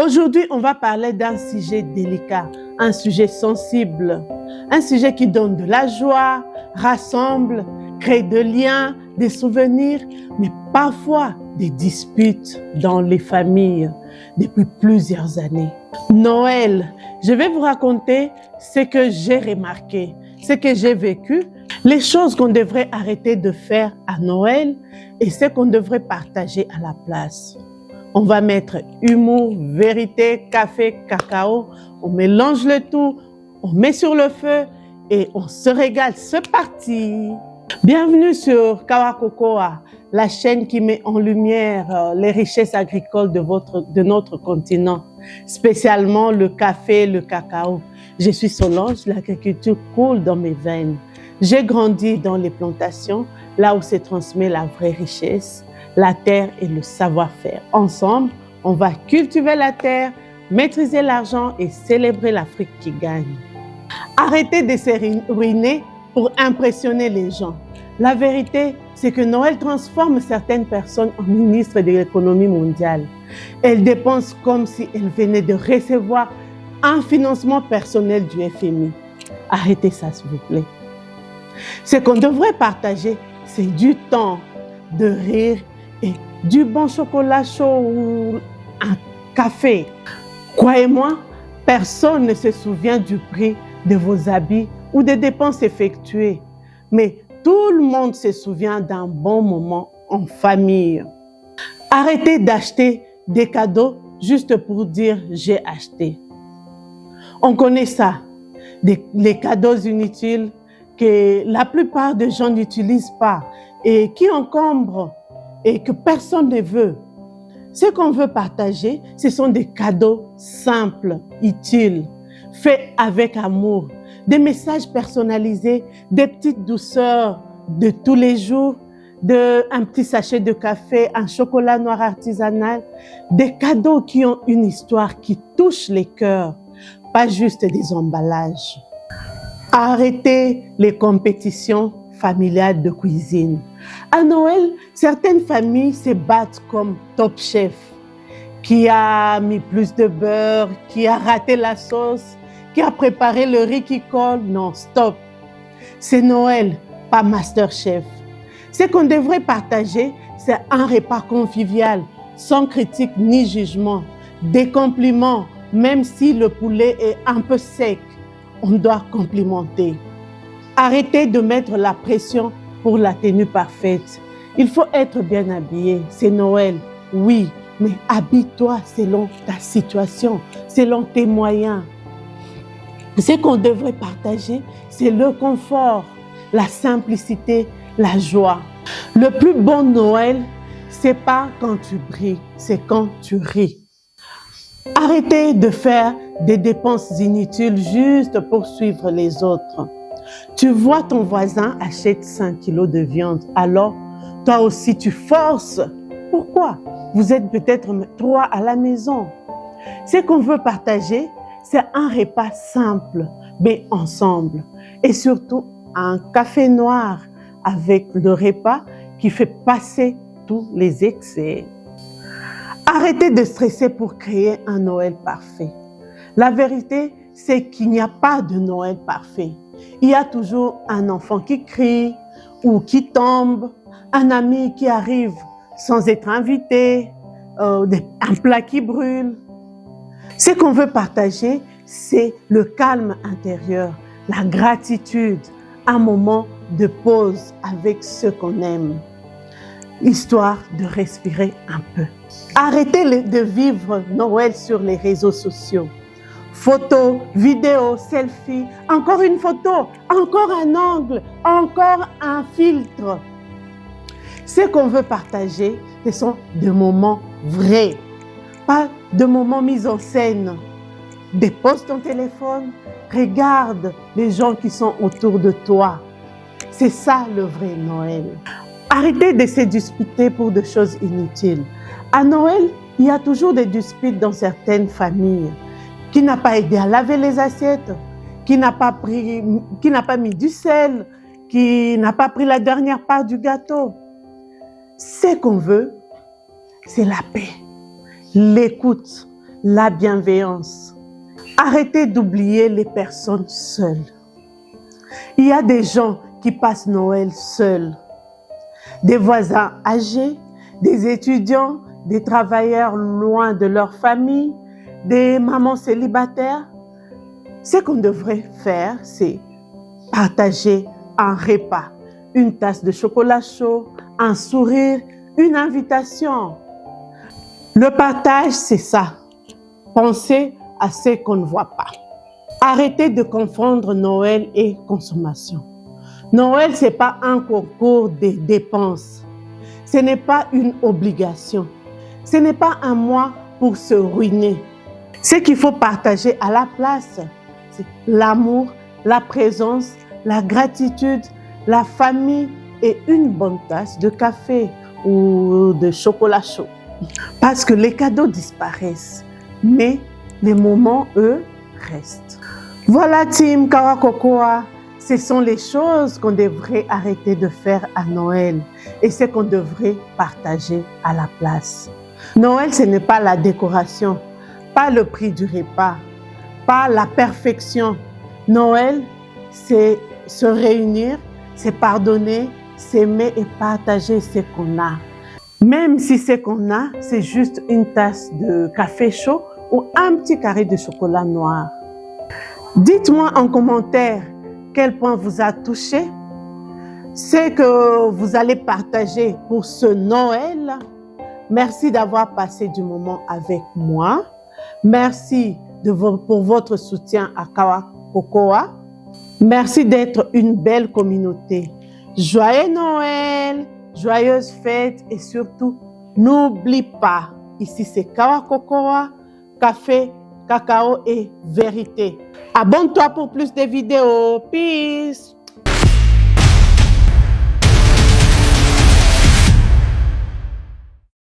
Aujourd'hui, on va parler d'un sujet délicat, un sujet sensible, un sujet qui donne de la joie, rassemble, crée des liens, des souvenirs, mais parfois des disputes dans les familles depuis plusieurs années. Noël, je vais vous raconter ce que j'ai remarqué, ce que j'ai vécu, les choses qu'on devrait arrêter de faire à Noël et ce qu'on devrait partager à la place. On va mettre humour, vérité, café, cacao, on mélange le tout, on met sur le feu et on se régale. C'est parti! Bienvenue sur Kawakokoa, la chaîne qui met en lumière les richesses agricoles de notre continent, spécialement le café et le cacao. Je suis Solange, l'agriculture coule dans mes veines. J'ai grandi dans les plantations, là où se transmet la vraie richesse, la terre et le savoir-faire. Ensemble, on va cultiver la terre, maîtriser l'argent et célébrer l'Afrique qui gagne. Arrêtez de se ruiner pour impressionner les gens. La vérité, c'est que Noël transforme certaines personnes en ministres de l'économie mondiale. Elles dépensent comme si elles venaient de recevoir un financement personnel du FMI. Arrêtez ça, s'il vous plaît. Ce qu'on devrait partager, c'est du temps de rire et du bon chocolat chaud ou un café. Croyez-moi, personne ne se souvient du prix de vos habits ou des dépenses effectuées. Mais tout le monde se souvient d'un bon moment en famille. Arrêtez d'acheter des cadeaux juste pour dire « j'ai acheté ». On connaît ça, les cadeaux inutiles que la plupart des gens n'utilisent pas et qui encombrent et que personne ne veut. Ce qu'on veut partager, ce sont des cadeaux simples, utiles, faits avec amour, des messages personnalisés, des petites douceurs de tous les jours, un petit sachet de café, un chocolat noir artisanal, des cadeaux qui ont une histoire qui touche les cœurs, pas juste des emballages. Arrêtez les compétitions familiales de cuisine. À Noël, certaines familles se battent comme Top Chef. Qui a mis plus de beurre, qui a raté la sauce, qui a préparé le riz qui colle. Non, stop. C'est Noël, pas MasterChef. Ce qu'on devrait partager, c'est un repas convivial, sans critique ni jugement, des compliments, même si le poulet est un peu sec. On doit complimenter. Arrêtez de mettre la pression pour la tenue parfaite. Il faut être bien habillé. C'est Noël, oui, mais habille-toi selon ta situation, selon tes moyens. Ce qu'on devrait partager, c'est le confort, la simplicité, la joie. Le plus bon Noël, c'est pas quand tu brilles, c'est quand tu ris. Arrêtez de faire des dépenses inutiles juste pour suivre les autres. Tu vois ton voisin achète 5 kilos de viande, alors toi aussi tu forces. Pourquoi? Vous êtes peut-être 3 à la maison. Ce qu'on veut partager, c'est un repas simple, mais ensemble. Et surtout, un café noir avec le repas qui fait passer tous les excès. Arrêtez de stresser pour créer un Noël parfait. La vérité, c'est qu'il n'y a pas de Noël parfait. Il y a toujours un enfant qui crie ou qui tombe, un ami qui arrive sans être invité, un plat qui brûle. Ce qu'on veut partager, c'est le calme intérieur, la gratitude, un moment de pause avec ceux qu'on aime, histoire de respirer un peu. Arrêtez de vivre Noël sur les réseaux sociaux. Photos, vidéos, selfies, encore une photo, encore un angle, encore un filtre. Ce qu'on veut partager, ce sont des moments vrais, pas de moments mis en scène. Dépose ton téléphone, regarde les gens qui sont autour de toi. C'est ça le vrai Noël. Arrêtez de se disputer pour des choses inutiles. À Noël, il y a toujours des disputes dans certaines familles. Qui n'a pas aidé à laver les assiettes, qui n'a pas mis du sel, qui n'a pas pris la dernière part du gâteau. Ce qu'on veut, c'est la paix, l'écoute, la bienveillance. Arrêtez d'oublier les personnes seules. Il y a des gens qui passent Noël seuls. Des voisins âgés, des étudiants, des travailleurs loin de leur famille, des mamans célibataires. Ce qu'on devrait faire, c'est partager un repas, une tasse de chocolat chaud, un sourire, une invitation. Le partage, c'est ça. Pensez à ce qu'on ne voit pas. Arrêtez de confondre Noël et consommation. Noël, ce n'est pas un concours de dépenses. Ce n'est pas une obligation. Ce n'est pas un mois pour se ruiner. Ce qu'il faut partager à la place, c'est l'amour, la présence, la gratitude, la famille et une bonne tasse de café ou de chocolat chaud. Parce que les cadeaux disparaissent, mais les moments, eux, restent. Voilà, Team Kawakokoa, ce sont les choses qu'on devrait arrêter de faire à Noël et ce qu'on devrait partager à la place. Noël, ce n'est pas la décoration, pas le prix du repas, pas la perfection. Noël, c'est se réunir, c'est pardonner, s'aimer et partager ce qu'on a. Même si ce qu'on a, c'est juste une tasse de café chaud ou un petit carré de chocolat noir. Dites-moi en commentaire quel point vous a touché, ce que vous allez partager pour ce Noël. Merci d'avoir passé du moment avec moi. Merci pour votre soutien à Kawakokoa. Merci d'être une belle communauté. Joyeux Noël, joyeuses fêtes et surtout, n'oublie pas, ici c'est Kawakokoa, café, cacao et vérité. Abonne-toi pour plus de vidéos. Peace!